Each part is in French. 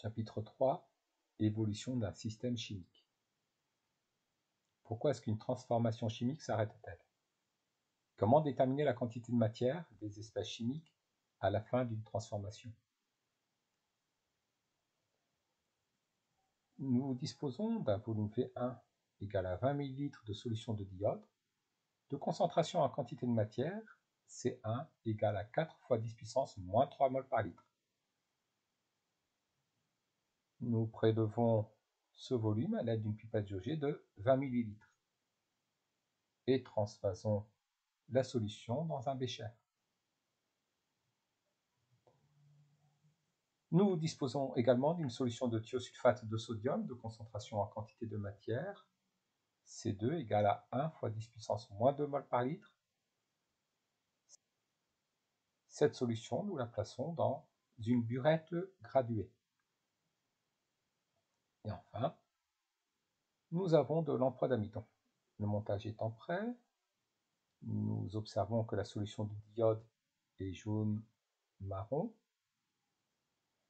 Chapitre 3. Évolution d'un système chimique. Pourquoi est-ce qu'une transformation chimique s'arrête-t-elle? Comment déterminer la quantité de matière des espèces chimiques à la fin d'une transformation? Nous disposons d'un volume V1 égal à 20 ml de solution de diode, de concentration en quantité de matière C1 égale à 4 fois 10 puissance moins 3 mol par litre. Nous prélevons ce volume à l'aide d'une pipette jaugée de 20 ml et transvasons la solution dans un bécher. Nous disposons également d'une solution de thiosulfate de sodium de concentration en quantité de matière C2 égale à 1 fois 10 puissance moins 2 mol par litre. Cette solution, nous la plaçons dans une burette graduée. Et enfin, nous avons de l'emploi d'amidon. Le montage étant prêt, nous observons que la solution de diode est jaune-marron.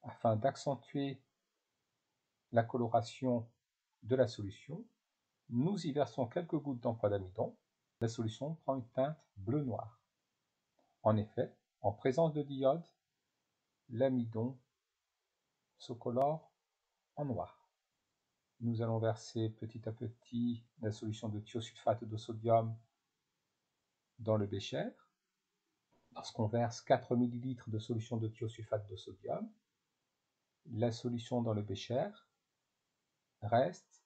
Afin d'accentuer la coloration de la solution, nous y versons quelques gouttes d'emploi d'amidon. La solution prend une teinte bleu-noir. En effet, en présence de diode, l'amidon se colore en noir. Nous allons verser petit à petit la solution de thiosulfate de sodium dans le bécher. Lorsqu'on verse 4 ml de solution de thiosulfate de sodium, la solution dans le bécher reste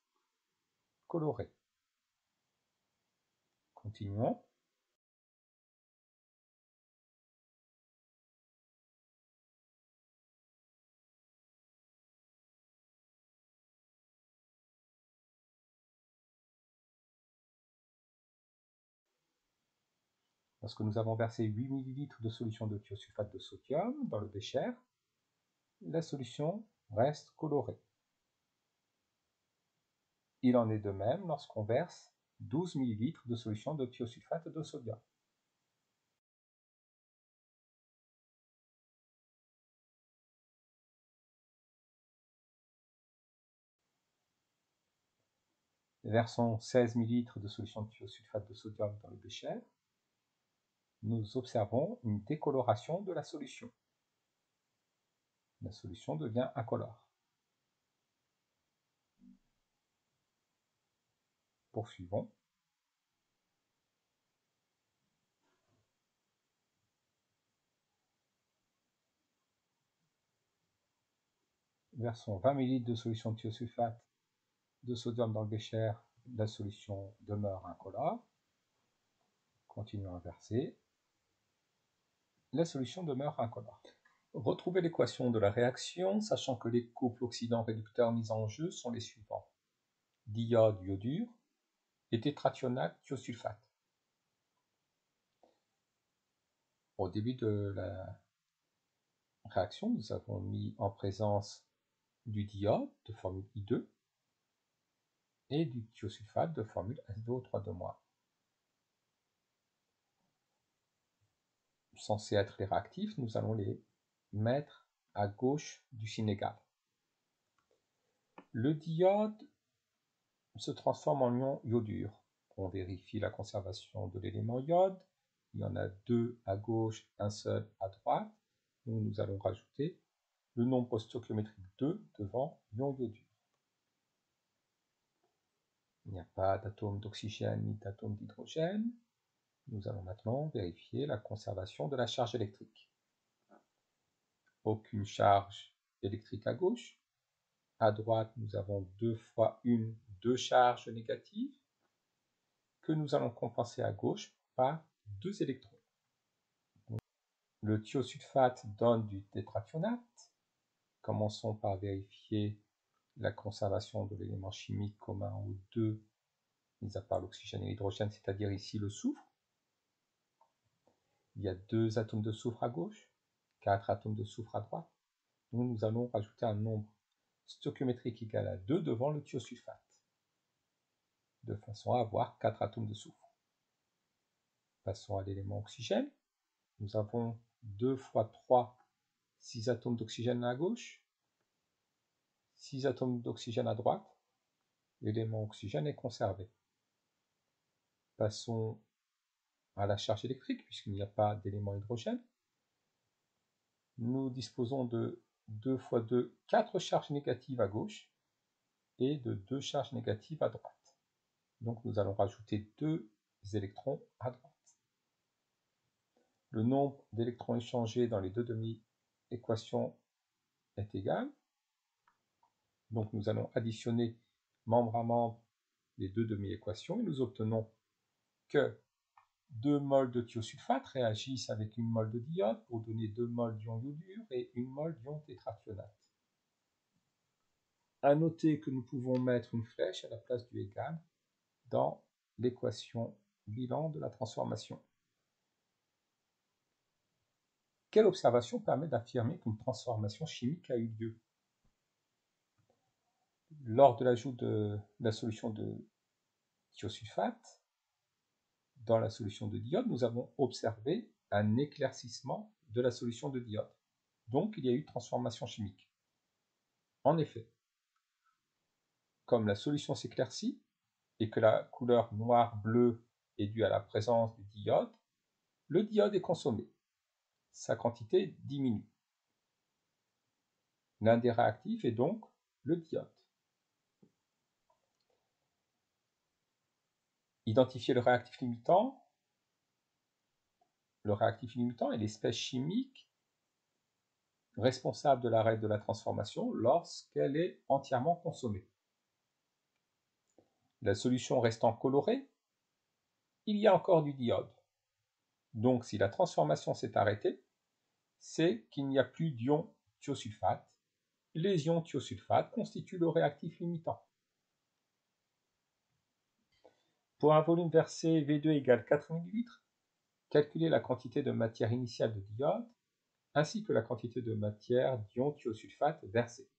colorée. Continuons. Lorsque nous avons versé 8 ml de solution de thiosulfate de sodium dans le bécher, la solution reste colorée. Il en est de même lorsqu'on verse 12 ml de solution de thiosulfate de sodium. Versons 16 ml de solution de thiosulfate de sodium dans le bécher. Nous observons une décoloration de la solution. La solution devient incolore. Poursuivons. Versons 20 ml de solution de thiosulfate de sodium dans le bécher. La solution demeure incolore. Continuons à verser. La solution demeure incolore. Retrouvez l'équation de la réaction, sachant que les couples oxydants-réducteurs mis en jeu sont les suivants: diode, iodure et tétrathionate, thiosulfate. Au début de la réaction, nous avons mis en présence du diode de formule I2 et du thiosulfate de formule S2O3 2-. Censés être les réactifs, nous allons les mettre à gauche du signe égal. Le diode se transforme en ion iodure. On vérifie la conservation de l'élément iode. Il y en a deux à gauche, un seul à droite. Donc nous allons rajouter le nombre stoichiométrique 2 devant ion iodure. Il n'y a pas d'atome d'oxygène ni d'atome d'hydrogène. Nous allons maintenant vérifier la conservation de la charge électrique. Aucune charge électrique à gauche. À droite, nous avons 2 fois 2 charges négatives que nous allons compenser à gauche par 2 électrons. Le thiosulfate donne du tétrathionate. Commençons par vérifier la conservation de l'élément chimique commun aux deux, mis à part l'oxygène et l'hydrogène, c'est-à-dire ici le soufre. Il y a 2 atomes de soufre à gauche, 4 atomes de soufre à droite. Donc nous allons rajouter un nombre stoichiométrique égal à 2 devant le thiosulfate, de façon à avoir 4 atomes de soufre. Passons à l'élément oxygène. Nous avons 2 fois 3, 6 atomes d'oxygène à gauche, 6 atomes d'oxygène à droite, l'élément oxygène est conservé. Passons à la charge électrique, puisqu'il n'y a pas d'élément hydrogène. Nous disposons de 2 fois 2, 4 charges négatives à gauche et de 2 charges négatives à droite. Donc nous allons rajouter 2 électrons à droite. Le nombre d'électrons échangés dans les deux demi-équations est égal. Donc nous allons additionner membre à membre les deux demi-équations et nous obtenons que 2 moles de thiosulfate réagissent avec 1 mol de diode pour donner 2 moles d'ion iodure et 1 mol d'ion tétrathionate. À noter que nous pouvons mettre une flèche à la place du égal dans l'équation bilan de la transformation. Quelle observation permet d'affirmer qu'une transformation chimique a eu lieu? Lors de l'ajout de la solution de thiosulfate dans la solution de diode, nous avons observé un éclaircissement de la solution de diode. Donc il y a eu transformation chimique. En effet, comme la solution s'éclaircit et que la couleur noir-bleu est due à la présence du diode, le diode est consommé. Sa quantité diminue. L'un des réactifs est donc le diode. Identifier le réactif limitant. Le réactif limitant est l'espèce chimique responsable de l'arrêt de la transformation lorsqu'elle est entièrement consommée. La solution restant colorée, il y a encore du diode. Donc si la transformation s'est arrêtée, c'est qu'il n'y a plus d'ion thiosulfate. Les ions thiosulfate constituent le réactif limitant. Pour un volume versé V2 égale 4 ml, calculez la quantité de matière initiale de diode ainsi que la quantité de matière d'ion thiosulfate versée.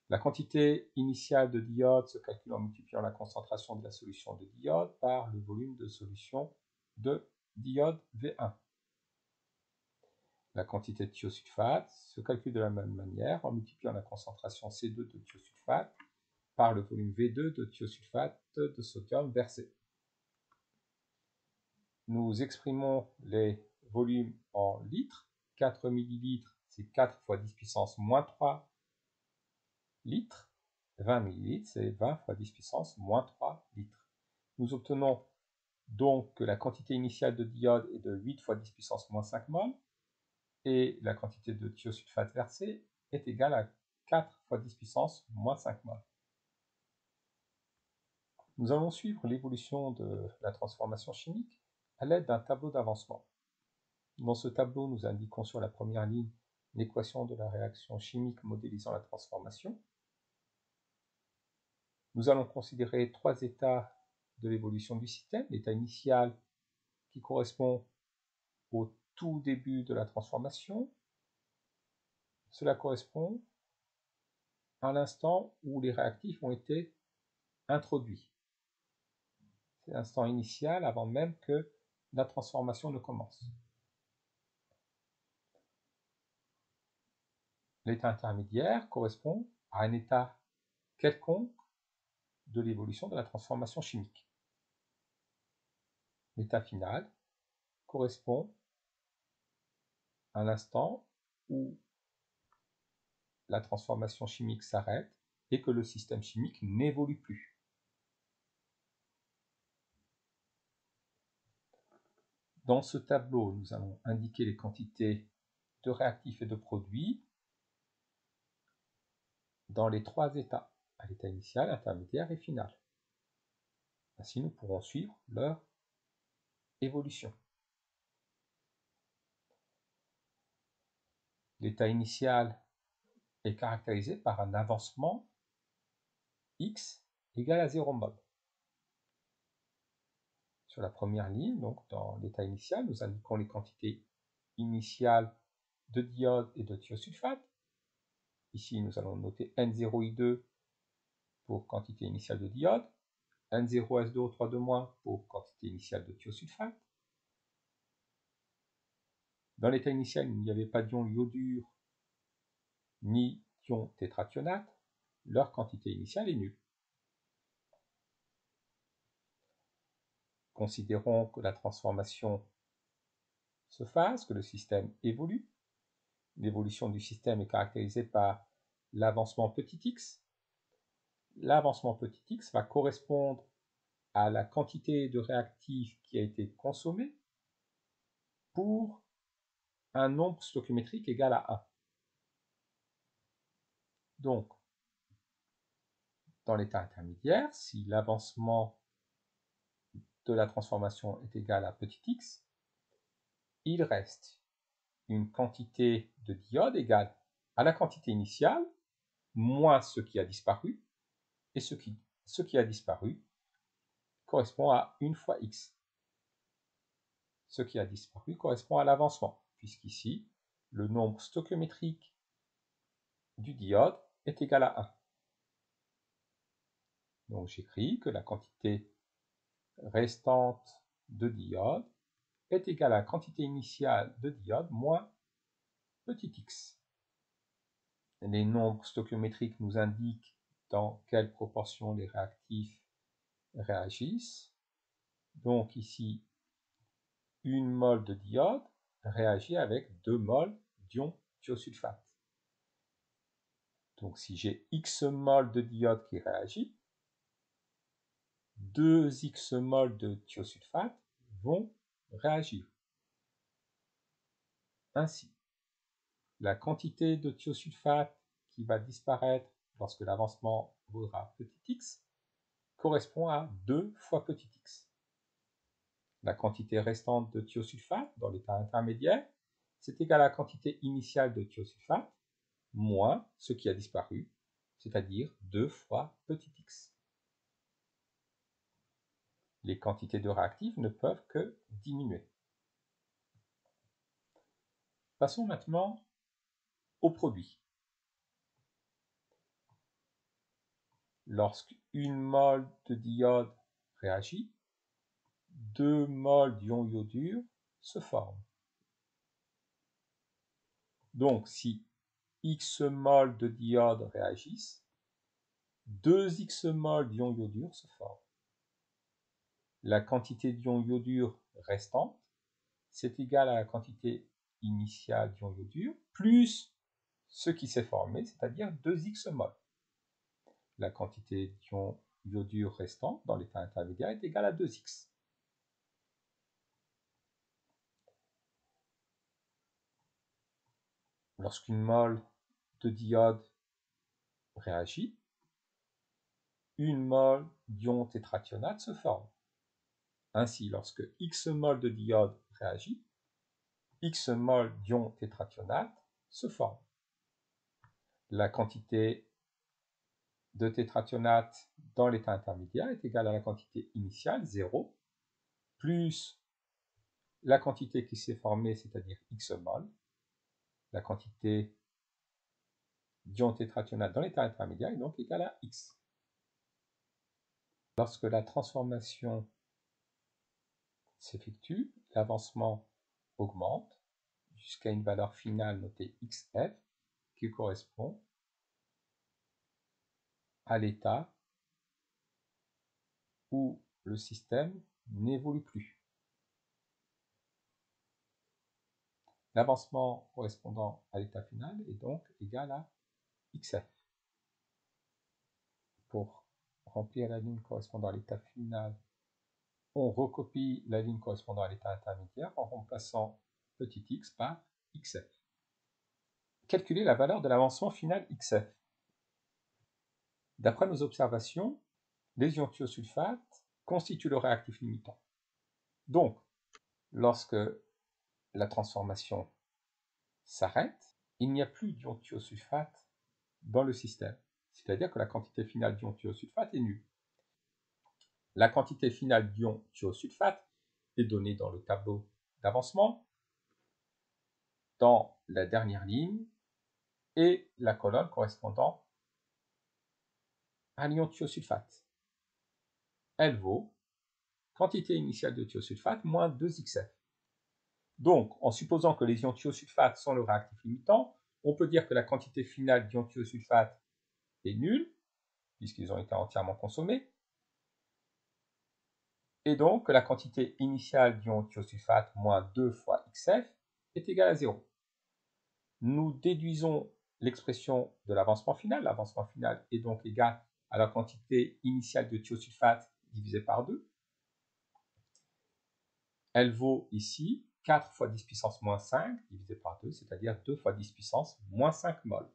La quantité initiale de diode se calcule en multipliant la concentration de la solution de diode par le volume de solution de diode V1. La quantité de thiosulfate se calcule de la même manière en multipliant la concentration C2 de thiosulfate par le volume V2 de thiosulfate de sodium versé. Nous exprimons les volumes en litres. 4 ml, c'est 4 fois 10 puissance moins 3 litres. 20 ml, c'est 20 fois 10 puissance moins 3 litres. Nous obtenons donc que la quantité initiale de diode est de 8 fois 10 puissance moins 5 mol et la quantité de thiosulfate versée est égale à 4 fois 10 puissance moins 5 mol. Nous allons suivre l'évolution de la transformation chimique à l'aide d'un tableau d'avancement. Dans ce tableau, nous indiquons sur la première ligne l'équation de la réaction chimique modélisant la transformation. Nous allons considérer 3 états de l'évolution du système. L'état initial qui correspond au tout début de la transformation. Cela correspond à l'instant où les réactifs ont été introduits. C'est l'instant initial avant même que la transformation ne commence. L'état intermédiaire correspond à un état quelconque de l'évolution de la transformation chimique. L'état final correspond à l'instant où la transformation chimique s'arrête et que le système chimique n'évolue plus. Dans ce tableau, nous allons indiquer les quantités de réactifs et de produits dans les 3 états, à l'état initial, intermédiaire et final. Ainsi, nous pourrons suivre leur évolution. L'état initial est caractérisé par un avancement x égale à 0 mol. Sur la première ligne, donc dans l'état initial, nous indiquons les quantités initiales de diode et de thiosulfate. Ici, nous allons noter N0I2 pour quantité initiale de diode, N0S2O3- pour quantité initiale de thiosulfate. Dans l'état initial, il n'y avait pas d'ion iodure ni d'ion tétrathionate, leur quantité initiale est nulle. Considérons que la transformation se fasse, que le système évolue. L'évolution du système est caractérisée par l'avancement petit x. L'avancement petit x va correspondre à la quantité de réactifs qui a été consommée pour un nombre stoichiométrique égal à 1. Donc, dans l'état intermédiaire, si l'avancement de la transformation est égal à petit x, il reste une quantité de diodes égale à la quantité initiale moins ce qui a disparu, et ce qui a disparu correspond à 1 fois x. Ce qui a disparu correspond à l'avancement, puisqu'ici, le nombre stoichiométrique du diode est égal à 1. Donc j'écris que la quantité restante de diode est égale à la quantité initiale de diode moins petit x. Les nombres stoichiométriques nous indiquent dans quelle proportion les réactifs réagissent. Donc ici, 1 mol de diode réagit avec 2 mol d'ion thiosulfate. Donc si j'ai X mol de diode qui réagit, 2 X mol de thiosulfate vont réagir. Ainsi, la quantité de thiosulfate qui va disparaître lorsque l'avancement vaudra petit x correspond à 2 fois petit x. La quantité restante de thiosulfate dans l'état intermédiaire, c'est égal à la quantité initiale de thiosulfate moins ce qui a disparu, c'est-à-dire 2 fois petit x. Les quantités de réactifs ne peuvent que diminuer. Passons maintenant au produit. Lorsque 1 mol de diode réagit, 2 mol d'ion iodure se forment. Donc, si X mol de diode réagissent, 2 X mol d'ion iodure se forment. La quantité d'ion iodure restante, c'est égal à la quantité initiale d'ion iodure, plus ce qui s'est formé, c'est-à-dire 2X mol. La quantité d'ion iodure restante dans l'état intermédiaire est égale à 2X. Lorsqu'une mol de diode réagit, 1 mol d'ion tétrathionate se forme. Ainsi, lorsque X mol de diode réagit, X mol d'ion tétrathionate se forme. La quantité de tétrathionate dans l'état intermédiaire est égale à la quantité initiale, 0, plus la quantité qui s'est formée, c'est-à-dire X mol. La quantité d'ion tétrathionate dans l'état intermédiaire est donc égale à X. Lorsque la transformation s'effectue, l'avancement augmente jusqu'à une valeur finale notée XF qui correspond à l'état où le système n'évolue plus. L'avancement correspondant à l'état final est donc égal à XF. Pour remplir la ligne correspondant à l'état final, on recopie la ligne correspondant à l'état intermédiaire en remplaçant petit x par XF. Calculer la valeur de l'avancement final XF. D'après nos observations, les ions thiosulfate constituent le réactif limitant. Donc, lorsque la transformation s'arrête, il n'y a plus d'ion thiosulfate dans le système. C'est-à-dire que la quantité finale d'ion thiosulfate est nulle. La quantité finale d'ion thiosulfate est donnée dans le tableau d'avancement, dans la dernière ligne, et la colonne correspondant à l'ion thiosulfate. Elle vaut quantité initiale de thiosulfate moins 2XF. Donc, en supposant que les ions thiosulfate sont le réactif limitant, on peut dire que la quantité finale d'ion thiosulfate est nulle, puisqu'ils ont été entièrement consommés, et donc que la quantité initiale d'ion thiosulfate moins 2 fois XF est égale à 0. Nous déduisons l'expression de l'avancement final. L'avancement final est donc égal à la quantité initiale de thiosulfate divisée par 2. Elle vaut ici 4 fois 10 puissance moins 5 divisé par 2, c'est-à-dire 2 fois 10 puissance moins 5 mol.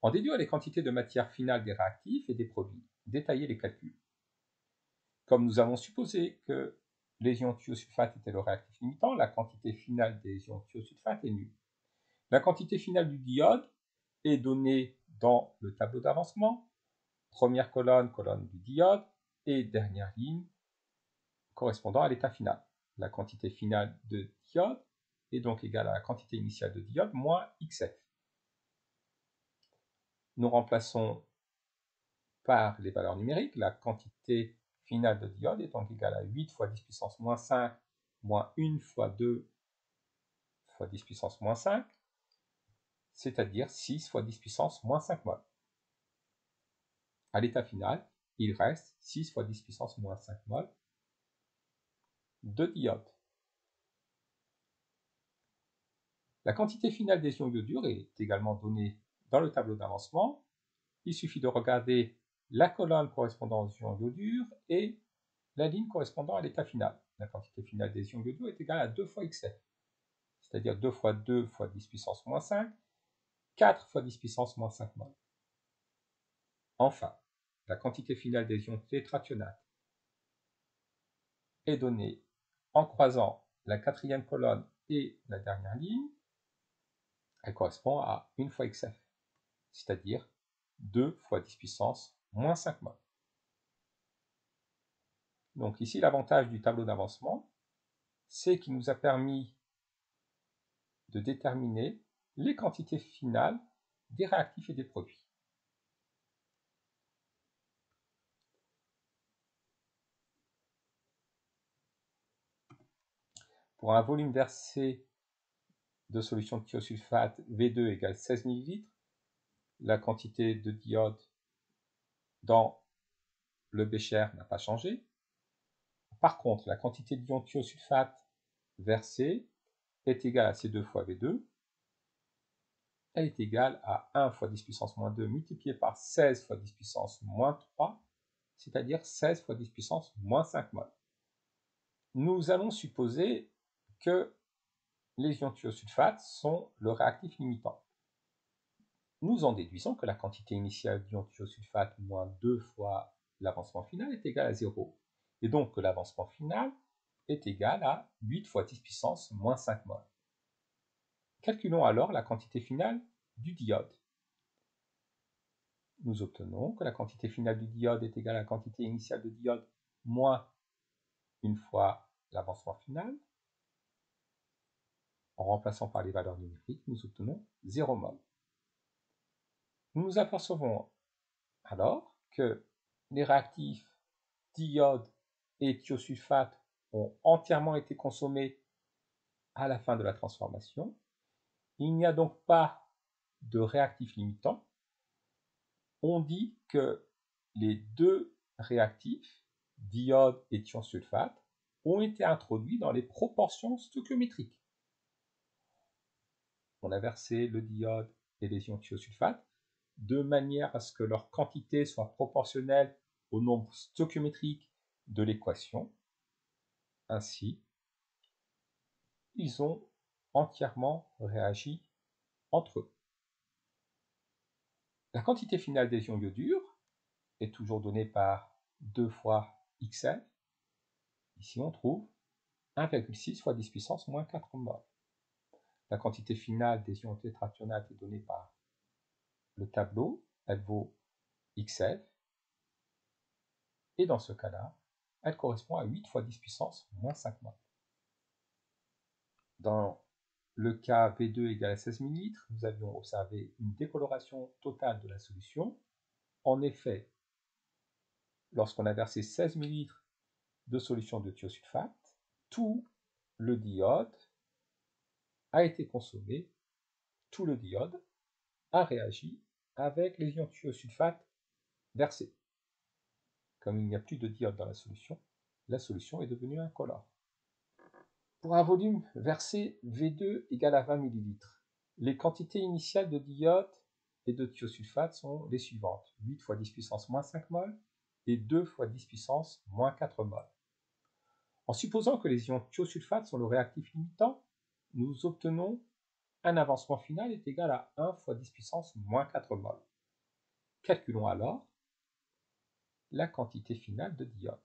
On déduit les quantités de matière finale des réactifs et des produits. Détaillez les calculs. Comme nous avons supposé que les ions thiosulfate étaient le réactif limitant, la quantité finale des ions thiosulfate est nulle. La quantité finale du diode est donnée dans le tableau d'avancement. Première colonne, colonne du diode, et dernière ligne correspondant à l'état final. La quantité finale de diode est donc égale à la quantité initiale de diode moins XF. Nous remplaçons par les valeurs numériques. La quantité finale de diode est donc égale à 8 fois 10 puissance moins 5 moins 1 fois 2 fois 10 puissance moins 5, c'est-à-dire 6 fois 10 puissance moins 5 mol. À l'état final, il reste 6 fois 10 puissance moins 5 mol de diode. La quantité finale des ions iodures est également donnée dans le tableau d'avancement. Il suffit de regarder la colonne correspondant aux ions iodures et la ligne correspondant à l'état final. La quantité finale des ions iodures est égale à 2 fois XF, c'est-à-dire 2 fois 2 fois 10 puissance moins 5, 4 fois 10 puissance moins 5 mol. Enfin, la quantité finale des ions tétrathionates est donnée en croisant la quatrième colonne et la dernière ligne. Elle correspond à 1 fois XF, c'est-à-dire 2 fois 10 puissance moins 5 mol. Donc ici, l'avantage du tableau d'avancement, c'est qu'il nous a permis de déterminer les quantités finales des réactifs et des produits. Pour un volume versé de solution de thiosulfate V2 égale 16 ml, la quantité de diode dans le bécher n'a pas changé. Par contre, la quantité d'ion thiosulfate versée est égale à C2 fois V2. Elle est égale à 1 fois 10 puissance moins 2 multiplié par 16 fois 10 puissance moins 3, c'est-à-dire 16 fois 10 puissance moins 5 mol. Nous allons supposer que les ions thiosulfate sont le réactif limitant. Nous en déduisons que la quantité initiale d'ion thiosulfate moins 2 fois l'avancement final est égale à 0, et donc que l'avancement final est égal à 8 fois 10 puissance moins 5 mol. Calculons alors la quantité finale du diode. Nous obtenons que la quantité finale du diode est égale à la quantité initiale de diode moins 1 fois l'avancement final. En remplaçant par les valeurs numériques, nous obtenons 0 mol. Nous nous apercevons alors que les réactifs diode et thiosulfate ont entièrement été consommés à la fin de la transformation. Il n'y a donc pas de réactif limitant. On dit que les deux réactifs, diode et thiosulfate, ont été introduits dans les proportions stoichiométriques. On a versé le diode et les ions thiosulfate de manière à ce que leur quantité soit proportionnelle au nombre stoichiométrique de l'équation. Ainsi, ils ont entièrement réagi entre eux. La quantité finale des ions iodures est toujours donnée par 2 fois XF. Ici, on trouve 1,6 fois 10 puissance moins 4 mol. La quantité finale des ions tétrathionates est donnée par le tableau. Elle vaut XF. Et dans ce cas-là, elle correspond à 8 fois 10 puissance moins 5 mol. Dans le cas V2 égale à 16 ml, nous avions observé une décoloration totale de la solution. En effet, lorsqu'on a versé 16 ml de solution de thiosulfate, tout le diode a été consommé, tout le diode a réagi avec les ions thiosulfate versés. Comme il n'y a plus de diode dans la solution est devenue incolore. Pour un volume versé V2 égale à 20 ml, les quantités initiales de diode et de thiosulfate sont les suivantes: 8 fois 10 puissance moins 5 mol et 2 fois 10 puissance moins 4 mol. En supposant que les ions thiosulfate sont le réactif limitant, nous obtenons un avancement final est égal à 1 fois 10 puissance moins 4 mol. Calculons alors la quantité finale de diode.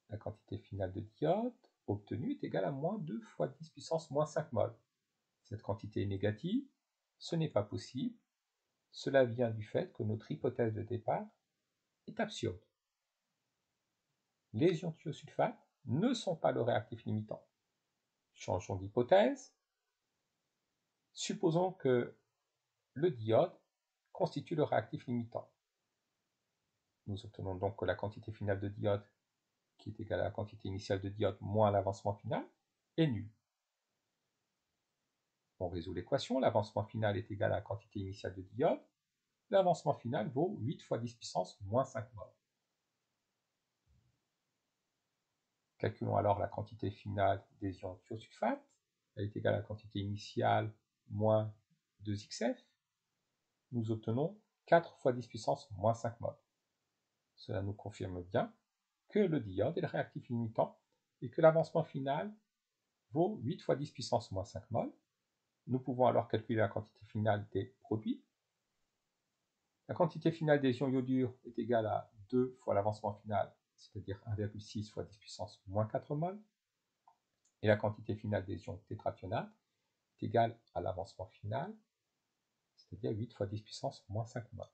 La quantité finale de diode obtenue est égale à moins 2 fois 10 puissance moins 5 mol. Cette quantité est négative, ce n'est pas possible. Cela vient du fait que notre hypothèse de départ est absurde. Les ions thiosulfate ne sont pas le réactif limitant. Changeons d'hypothèse. Supposons que le diode constitue le réactif limitant. Nous obtenons donc que la quantité finale de diode, qui est égale à la quantité initiale de diode moins l'avancement final, est nulle. On résout l'équation, l'avancement final est égal à la quantité initiale de diode, l'avancement final vaut 8 fois 10 puissance moins 5 mol. Calculons alors la quantité finale des ions thiosulfate, elle est égale à la quantité initiale moins 2xf. Nous obtenons 4 fois 10 puissance moins 5 mol. Cela nous confirme bien que le diode est le réactif limitant et que l'avancement final vaut 8 fois 10 puissance moins 5 mol. Nous pouvons alors calculer la quantité finale des produits. La quantité finale des ions iodures est égale à 2 fois l'avancement final, c'est-à-dire 1,6 fois 10 puissance moins 4 mol. Et la quantité finale des ions tétrathionates est égale à l'avancement final, c'est-à-dire 8 fois 10 puissance moins 5 mol.